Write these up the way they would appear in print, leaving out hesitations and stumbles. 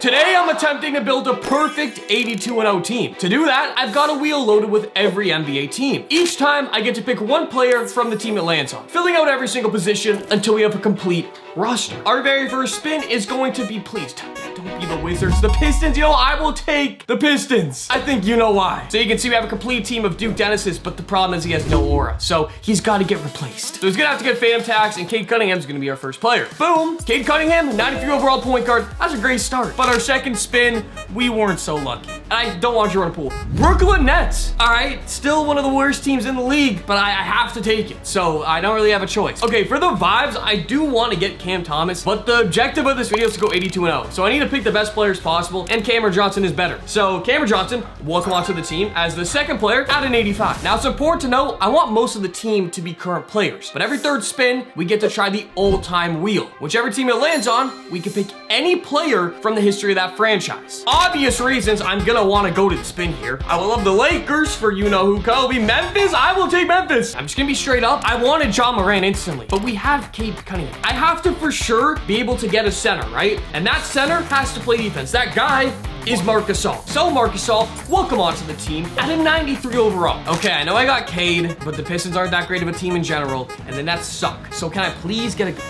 Today, I'm attempting to build a perfect 82-0 team. To do that, I've got a wheel loaded with every NBA team. Each time, I get to pick one player from the team it lands on, filling out every single position until we have a complete roster. Our very first spin is going to be, please, don't be the Wizards, the Pistons. You know, I will take the Pistons. I think you know why. So you can see we have a complete team of Duke Dennis's, but the problem is he has no aura, so he's got to get replaced. So he's gonna have to get Phantom Tax, and Cade Cunningham's gonna be our first player. Boom, Cade Cunningham, 93 overall point guard. That's a great start. But our second spin, we weren't so lucky. And I don't want Jordan Poole. Brooklyn Nets. All right, still one of the worst teams in the league, but I have to take it. So I don't really have a choice. Okay, for the vibes, I do want to get Cam Thomas, but the objective of this video is to go 82-0. So I need to pick the best players possible, and Cameron Johnson is better. So Cameron Johnson, welcome onto the team as the second player at an 85. Now it's important to know, I want most of the team to be current players, but every third spin, we get to try the old-time wheel. Whichever team it lands on, we can pick any player from the history of that franchise. Obvious reasons, I'm gonna want to go to the spin here. I will love the Lakers for you-know-who, Kobe. Memphis, I will take Memphis. I'm just gonna be straight up. I wanted John Moran instantly, but we have Cade Cunningham. I have to for sure be able to get a center, right? And that center has to play defense. That guy is Marc Gasol. So Marc Gasol, welcome onto the team at a 93 overall. Okay, I know I got Cade, but the Pistons aren't that great of a team in general, and the Nets suck. So can I please get a...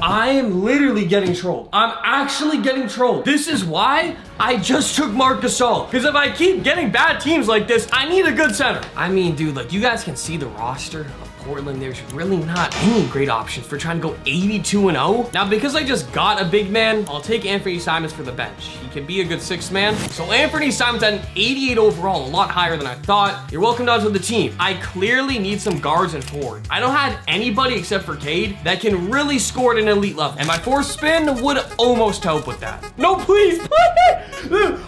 I am literally getting trolled. I'm actually getting trolled. This is why I just took Marc Gasol. Because if I keep getting bad teams like this, I need a good center. I mean, dude, like you guys can see the roster of Portland. There's really not any great options for trying to go 82-0. Now, because I just got a big man, I'll take Anthony Simons for the bench. He can be a good sixth man. So Anthony Simons at an 88 overall, a lot higher than I thought. You're welcome down to the team. I clearly need some guards and forward. I don't have anybody except for Cade that can really score at an elite level. And my fourth spin would almost help with that. No, please, please.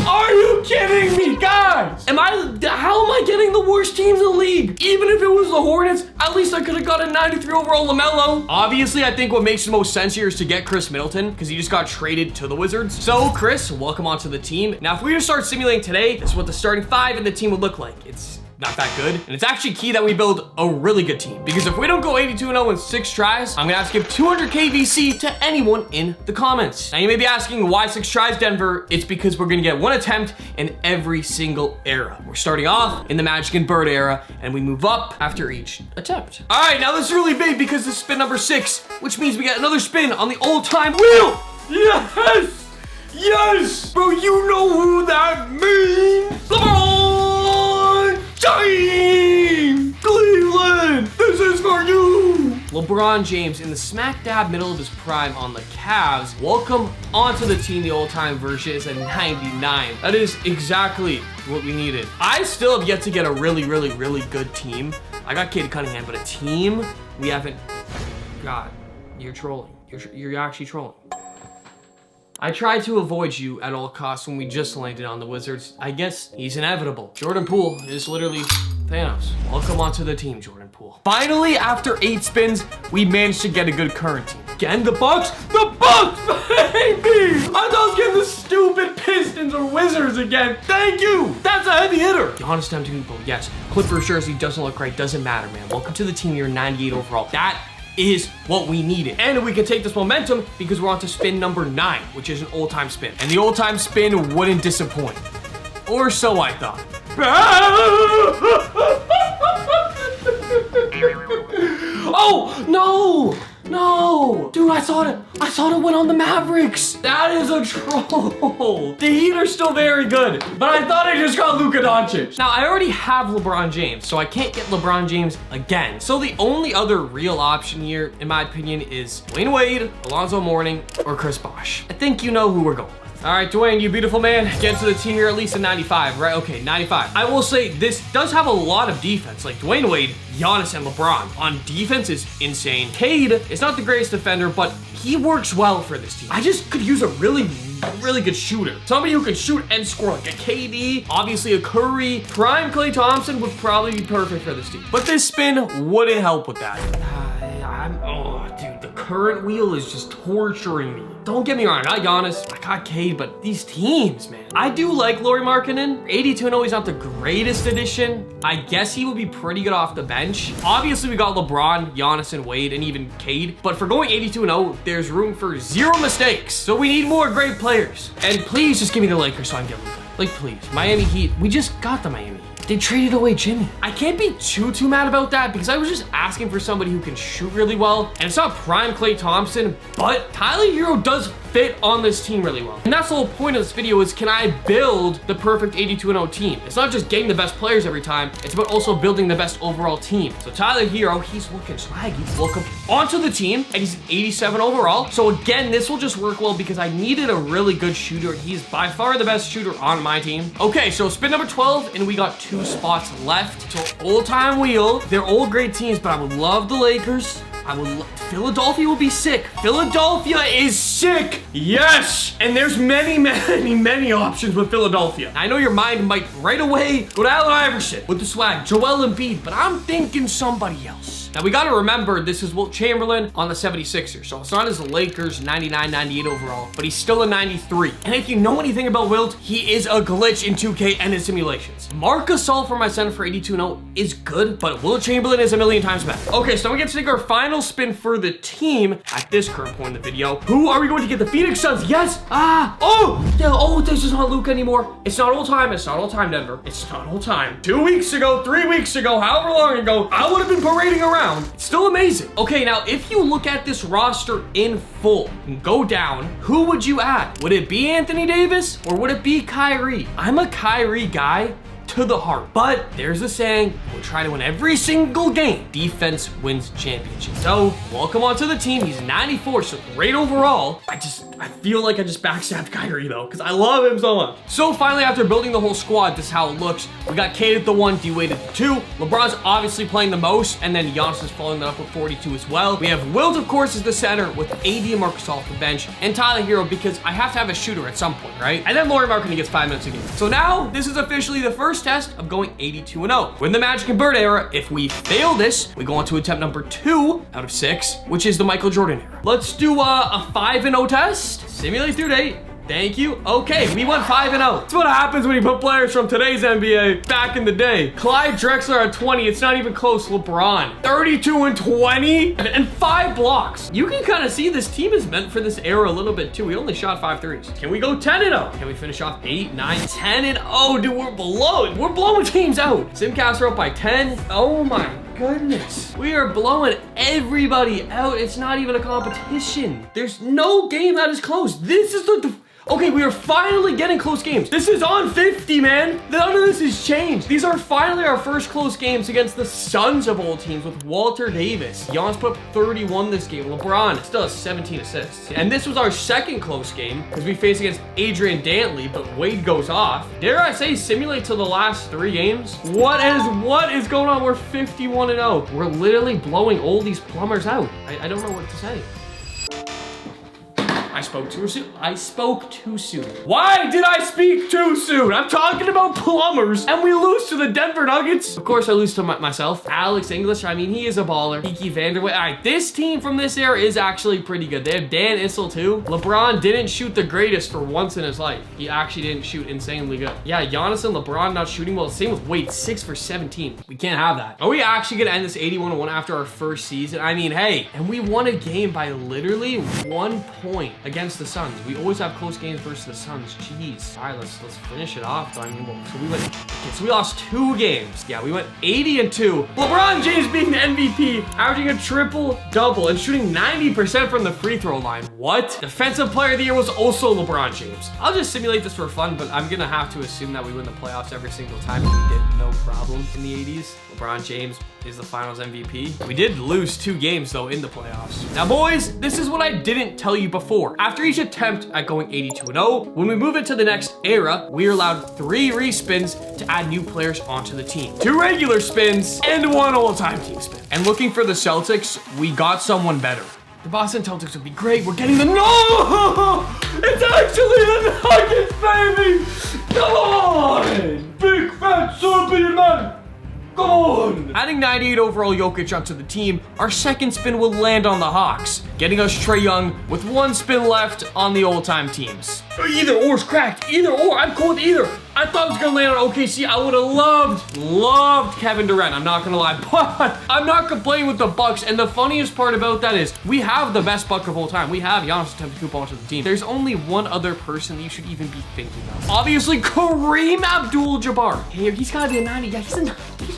Are you kidding me, guys? How am I getting the worst teams in the league? Even if it was the Hornets, at least I could have got a 93 overall LaMelo. Obviously, I think what makes the most sense here is to get Chris Middleton because he just got traded to the Wizards. So, Chris, welcome onto the team. Now, if we were to start simulating today, this is what the starting five in the team would look like. It's not that good. And it's actually key that we build a really good team because if we don't go 82-0 in 6 tries, I'm gonna have to give 200K VC to anyone in the comments. Now you may be asking why 6 tries, Denver? It's because we're gonna get 1 attempt in every single era. We're starting off in the Magic and Bird era and we move up after each attempt. All right, now this is really big because this is spin number 6, which means we get another spin on the old time wheel. Yes, yes, bro, you know who that means. LeBron James! Cleveland! This is for you! LeBron James in the smack dab middle of his prime on the Cavs. Welcome onto the team. The old-time version is a 99. That is exactly what we needed. I still have yet to get a really good team. I got Cade Cunningham, but a team we haven't got. You're trolling. You're actually trolling. I tried to avoid you at all costs when we just landed on the Wizards. I guess he's inevitable. Jordan Poole is literally Thanos. Welcome onto the team, Jordan Poole. Finally, after 8 spins, we managed to get a good current team. Again, the Bucks, baby! I thought I was getting the stupid Pistons or Wizards again. Thank you! That's a heavy hitter. Giannis Antetokounmpo, yes. Clippers jersey doesn't look right, doesn't matter, man. Welcome to the team, you're 98 overall. That is what we needed. And we can take this momentum because we're on to spin number 9, which is an old-time spin. And the old-time spin wouldn't disappoint. Or so I thought. Oh, no! No! Dude, I thought it went on the Mavericks. That is a troll. The Heat are still very good, but I thought I just got Luka Doncic. Now, I already have LeBron James, so I can't get LeBron James again. So the only other real option here, in my opinion, is Dwayne Wade, Alonzo Mourning, or Chris Bosh. I think you know who we're going with. All right, Dwayne, you beautiful man. Get into the team here, at least a 95, right? Okay, 95. I will say this does have a lot of defense. Like Dwayne Wade, Giannis, and LeBron on defense is insane. Cade is not the greatest defender, but he works well for this team. I just could use a really good shooter. Somebody who can shoot and score, like a KD, obviously a Curry. Prime Klay Thompson would probably be perfect for this team. But this spin wouldn't help with that. Oh, dude, the current wheel is just torturing me. don't get me wrong, I got Giannis, I got Cade, but these teams, man. I do like Lauri Markkanen. 82-0, he's not the greatest addition. I guess he will be pretty good off the bench. Obviously, we got LeBron, Giannis, and Wade, and even Cade. But for going 82-0, there's room for 0 mistakes. So we need more great players. And please just give me the Lakers so I can get Luka. Like, please. Miami Heat, we just got the Miami Heat. They traded away Jimmy. I can't be too mad about that because I was just asking for somebody who can shoot really well. And it's not prime Klay Thompson, but Tyler Hero does fit on this team really well. And that's the whole point of this video is, can I build the perfect 82-0 team? It's not just getting the best players every time. It's about also building the best overall team. So Tyler Hero, he's looking swaggy. Welcome onto the team, and he's an 87 overall. So again, this will just work well because I needed a really good shooter. He's by far the best shooter on my team. Okay, so spin number 12, and we got 2 spots left. So old-time wheel. They're all great teams, but I would love the Lakers. Philadelphia will be sick. Philadelphia is sick. Yes. And there's many options with Philadelphia. I know your mind might right away go to Allen Iverson with the swag, Joel Embiid, but I'm thinking somebody else. Now we gotta remember, this is Wilt Chamberlain on the 76ers. So it's not as the Lakers 99, 98 overall, but he's still a 93. And if you know anything about Wilt, he is a glitch in 2K and in simulations. Marc Gasol for my center for 82-0 is good, but Wilt Chamberlain is a million times better. Okay, so we get to take our final spin for the team at this current point in the video. Who are we going to get? The Phoenix Suns? Yes. This is not Luka anymore. It's not all time. It's not all time, Denver. It's not all time. 2 weeks ago, 3 weeks ago, however long ago, I would have been parading around. It's still amazing. Okay, now if you look at this roster in full and go down, who would you add? Would it be Anthony Davis or would it be Kyrie? I'm a Kyrie guy to the heart, but there's a saying, we'll try to win every single game. Defense wins championships. So welcome onto the team. He's 94, so great overall. I feel like I just backstabbed Kyrie though, because I love him so much. So finally, after building the whole squad, this is how it looks. We got Cade at the 1, D-Wade at the 2. LeBron's obviously playing the most, and then Giannis is following that up with 42 as well. We have Wilt, of course, as the center with AD and Marcus off the bench, and Tyler Hero because I have to have a shooter at some point, right? And then Lauri Markkanen gets 5 minutes a game. So now this is officially the first test of going 82-0. We're in the Magic and Bird era. If we fail this, we go on to attempt number 2 out of 6, which is the Michael Jordan era. Let's do a 5-0 test. Simulate due date. Thank you. Okay, we went 5-0. That's what happens when you put players from today's NBA back in the day. Clyde Drexler at 20. It's not even close. LeBron, 32 and 20 and 5 blocks. You can kind of see this team is meant for this era a little bit too. We only shot 5 threes. Can we go 10-0? Can we finish off 8, 9, 10-0? Dude, we're blowing. We're blowing teams out. Simcast are up by 10. Oh my goodness. We are blowing everybody out. It's not even a competition. There's no game that is close. This is okay, we are finally getting close games. This is on 50, man. None of this has changed. These are finally our first close games against the Suns of all teams with Walter Davis. Giannis put up 31 this game. LeBron still has 17 assists. And this was our second close game because we faced against Adrian Dantley, but Wade goes off. Dare I say simulate to the last 3 games? What is going on? We're 51-0. We're literally blowing all these plumbers out. I don't know what to say. I spoke too soon. I spoke too soon. Why did I speak too soon? I'm talking about plumbers, and we lose to the Denver Nuggets. Of course, I lose to myself. Alex English, I mean, he is a baller. Kiki Vanderway. All right, this team from this era is actually pretty good. They have Dan Issel, too. LeBron didn't shoot the greatest for once in his life. He actually didn't shoot insanely good. Yeah, Giannis and LeBron not shooting well. Same with Wade, 6 for 17. We can't have that. Are we actually gonna end this 81-1 after our first season? I mean, hey, and we won a game by literally 1 point against the Suns. We always have close games versus the Suns. Jeez. All right, let's finish it off. So, I mean, so we lost 2 games. Yeah, we went 80-2. LeBron James being the MVP, averaging a triple-double and shooting 90% from the free throw line. What? Defensive player of the year was also LeBron James. I'll just simulate this for fun, but I'm gonna have to assume that we win the playoffs every single time. We did no problem in the 80s. LeBron James is the finals MVP. We did lose 2 games though in the playoffs. Now boys, this is what I didn't tell you before. After each attempt at going 82-0, when we move into the next era, we are allowed 3 respins to add new players onto the team. 2 regular spins and 1 all-time team spin. And looking for the Celtics, we got someone better. The Boston Celtics would be great. We're getting the no! It's actually the Nuggets, baby! Come on! Big fat Serbian man! Go Come on! Adding 98 overall Jokic onto the team, our second spin will land on the Hawks, getting us Trae Young with one spin left on the all-time teams. Either or's cracked. Either or. I'm cool with either. I thought it was going to land on OKC. I would have loved Kevin Durant. I'm not going to lie. But I'm not complaining with the Bucks. And the funniest part about that is we have the best Buck of all time. We have Giannis Antetokounmpo onto the team. There's only one other person that you should even be thinking of. Obviously, Kareem Abdul-Jabbar. Hey, he's got to be a 90. Yeah, he's a 90.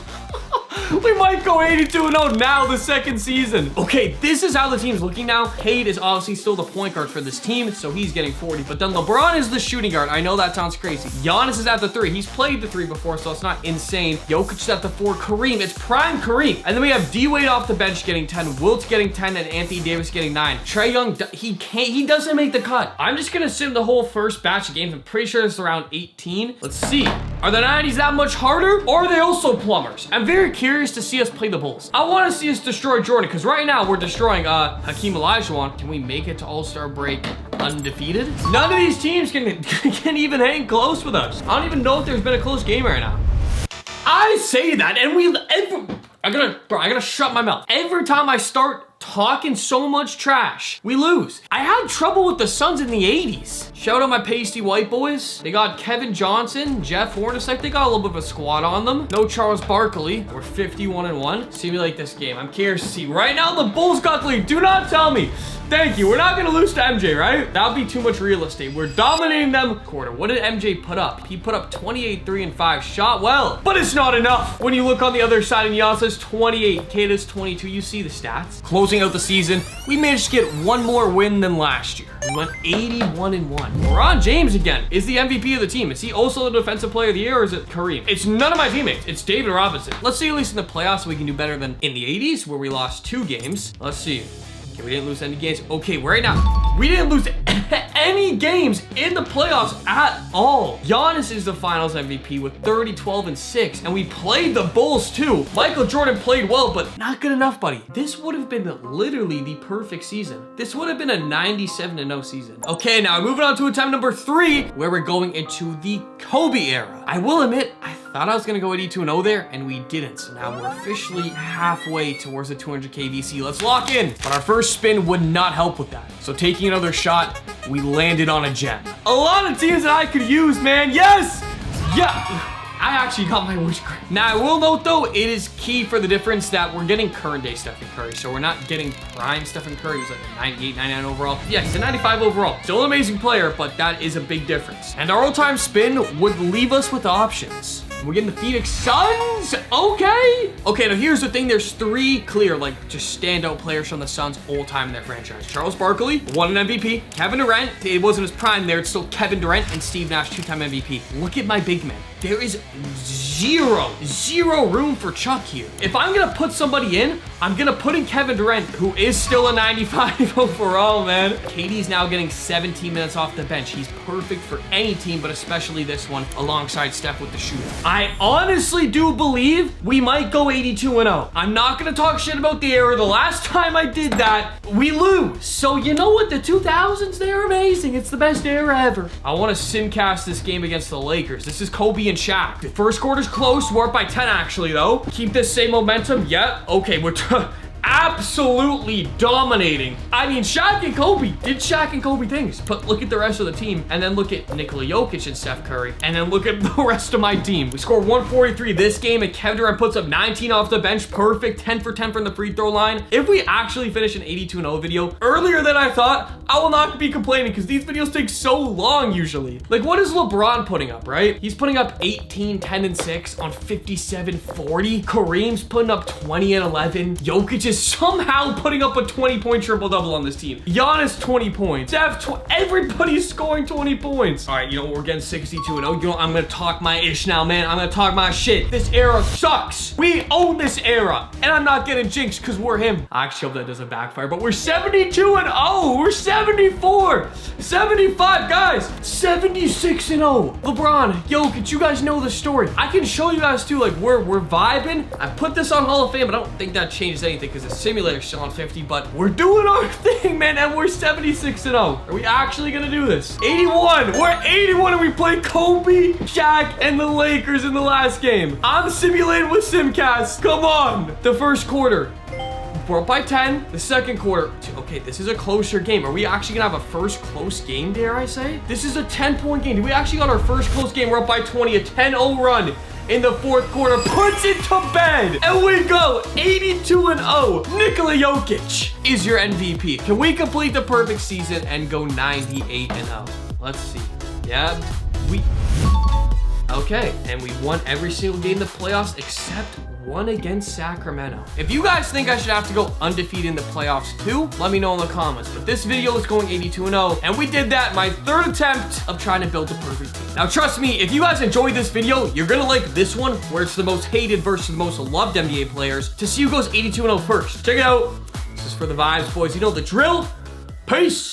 We might go 82-0 now, the second season. Okay, this is how the team's looking now. Cade is obviously still the point guard for this team, so he's getting 40. But then LeBron is the shooting guard. I know that sounds crazy. Giannis is at the 3. He's played the 3 before, so it's not insane. Jokic is at the 4. Kareem, it's prime Kareem. And then we have D-Wade off the bench getting 10, Wilt getting 10, and Anthony Davis getting 9. Trae Young, he doesn't make the cut. I'm just gonna sim the whole first batch of games. I'm pretty sure it's around 18. Let's see. Are the 90s that much harder, or are they also plumbers? I'm very curious to see us play the Bulls. I want to see us destroy Jordan, because right now we're destroying Hakeem Olajuwon. Can we make it to All-Star break undefeated? None of these teams can even hang close with us. I don't even know if there's been a close game right now. I say that, and I gotta shut my mouth. Every time I start talking so much trash, we lose. I had trouble with the Suns in the 80s. Shout out my pasty white boys. They got Kevin Johnson, Jeff Hornacek. They got a little bit of a squad on them. No Charles Barkley. We're 51-1. Simulate this game. I'm curious to see. Right now, the Bulls got the lead. Do not tell me. Thank you. We're not going to lose to MJ, right? That would be too much real estate. We're dominating them. Quarter. What did MJ put up? He put up 28, 3, and 5. Shot well. But it's not enough. When you look on the other side and Giannis says 28, Kata's 22, you see the stats. Closing out the season, we managed to get one more win than last year. We went 81-1. LeBron James again is the MVP of the team. Is he also the defensive player of the year, or is it Kareem? It's none of my teammates. It's David Robinson. Let's see at least in the playoffs we can do better than in the 80s where we lost 2 games. Let's see. Okay, we didn't lose any games. Okay, right now, we didn't lose any games in the playoffs at all. Giannis is the finals MVP with 30, 12, and 6. And we played the Bulls too. Michael Jordan played well, but not good enough, buddy. This would have been literally the perfect season. This would have been a 97-0 season. Okay, now moving on to attempt number 3, where we're going into the Kobe era. I will admit, I thought I was gonna go 82-0 there, and we didn't. So now we're officially halfway towards the 200K VC. Let's lock in. But our first spin would not help with that. So taking another shot, we landed on a gem. A lot of teams that I could use, man. Yes! Yeah! I actually got my wish granted. Now, I will note, though, it is key for the difference that we're getting current day Stephen Curry. So we're not getting prime Stephen Curry, who's like a 98, 99 overall. Yeah, he's a 95 overall. Still an amazing player, but that is a big difference. And our all-time spin would leave us with options. We're getting the Phoenix Suns. Okay. Okay, now here's the thing. There's 3 clear, like, just standout players from the Suns all time in their franchise. Charles Barkley won an MVP. Kevin Durant, it wasn't his prime there. It's still Kevin Durant and Steve Nash, 2-time MVP. Look at my big man. There is zero room for Chuck here. If I'm gonna put somebody in, I'm gonna put in Kevin Durant, who is still a 95 overall, man. KD's now getting 17 minutes off the bench. He's perfect for any team, but especially this one, alongside Steph with the shooter. I honestly do believe we might go 82-0. I'm not gonna talk shit about the era. The last time I did that, we lose. So you know what? The 2000s, they're amazing. It's the best era ever. I wanna simcast this game against the Lakers. This is Kobe and Shaq. The first quarter's close. We're up by 10 actually, though. Keep this same momentum. Yep. Okay, we're absolutely dominating. I mean, Shaq and Kobe did Shaq and Kobe things, but look at the rest of the team, and then look at Nikola Jokic and Steph Curry, and then look at the rest of my team. We score 143 this game, and Kevin Durant puts up 19 off the bench. Perfect. 10 for 10 from the free throw line. If we actually finish an 82-0 video earlier than I thought, I will not be complaining, because these videos take so long usually. Like, what is LeBron putting up, right? He's putting up 18, 10, and 6 on 57, 40. Kareem's putting up 20 and 11. Jokic is somehow putting up a 20-point triple-double on this team. Giannis, 20 points. Steph, everybody's scoring 20 points. All right, you know, we're getting 62-0. You know, I'm gonna talk my ish now, man. I'm gonna talk my shit. This era sucks. We own this era. And I'm not getting jinxed because we're him. I actually hope that doesn't backfire, but we're 72-0. We're 74, 75, guys, 76-0. LeBron, Jokic, you guys know the story. I can show you guys too, like, we're vibing. I put this on Hall of Fame, but I don't think that changes anything, because because the simulator's still on 50, but we're doing our thing, man, and we're 76-0. Are we actually gonna do this? 81. We're 81 and we played Kobe, Shaq, and the Lakers in the last game. I'm simulated with Simcast. Come on. The first quarter. We're up by 10. The second quarter. Okay, this is a closer game. Are we actually gonna have a first close game, dare I say? This is a 10-point game. We actually got our first close game. We're up by 20. A 10-0 run in the fourth quarter puts it to bed. And we go 82-0. Nikola Jokic is your MVP. Can we complete the perfect season and go 98-0? Let's see. Yeah, okay, and we won every single game in the playoffs except one against Sacramento. If you guys think I should have to go undefeated in the playoffs too, let me know in the comments. But this video is going 82-0, and we did that my third attempt of trying to build the perfect team. Now, trust me, if you guys enjoyed this video, you're gonna like this one, where it's the most hated versus the most loved NBA players, to see who goes 82-0 first. Check it out. This is for the vibes, boys. You know the drill. Peace.